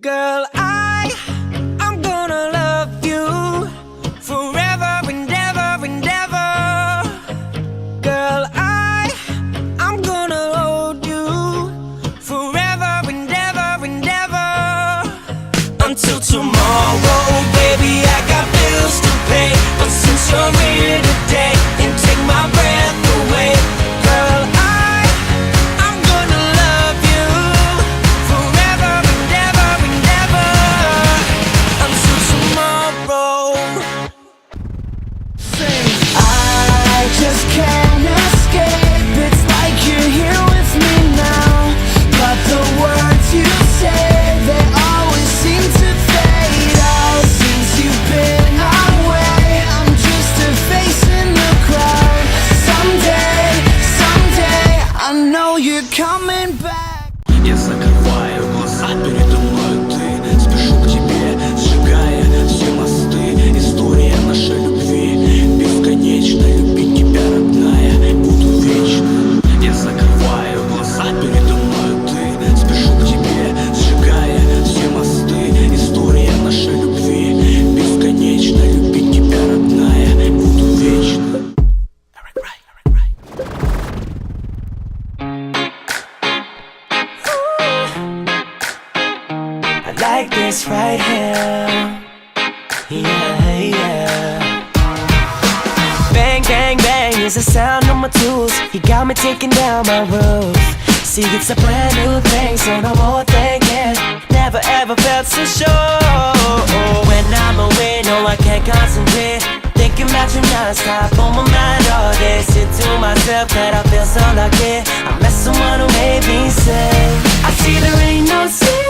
Girl, I'm gonna love you forever and ever and ever. Girl, I'm gonna hold you forever and ever and ever. Until tomorrow, baby, I got bills to pay. But since you're here today and take my breath away, girl, I'm gonna love you forever and ever and ever. Until tomorrow. I just can't escape. It's like you're here with me now. But the words you say, they always seem to fade out. Since you've been away, I'm just a face in the crowd. Someday, I know you're coming back. Я закрываю глаза, передо мной ты. Спешу к тебе, сжигая все мосты. История нашей любви бесконечна. Любить тебя, родная, буду вечно. Я закрываю глаза, передо мной ты. Спешу к тебе, сжигая все мосты. История нашей любви бесконечна. Любить тебя, родная, буду вечно. I like this right here. Yeah. Bang, bang, bang is the sound of my tools. You got me taking down my roof. See, it's a brand new thing, so no more thinking. Never ever felt so sure. When I'm away, no, I can't concentrate. Thinking about you non-stop on my mind all day. Said to myself that I feel so lucky. I met someone who made me say, I see there ain't no secret.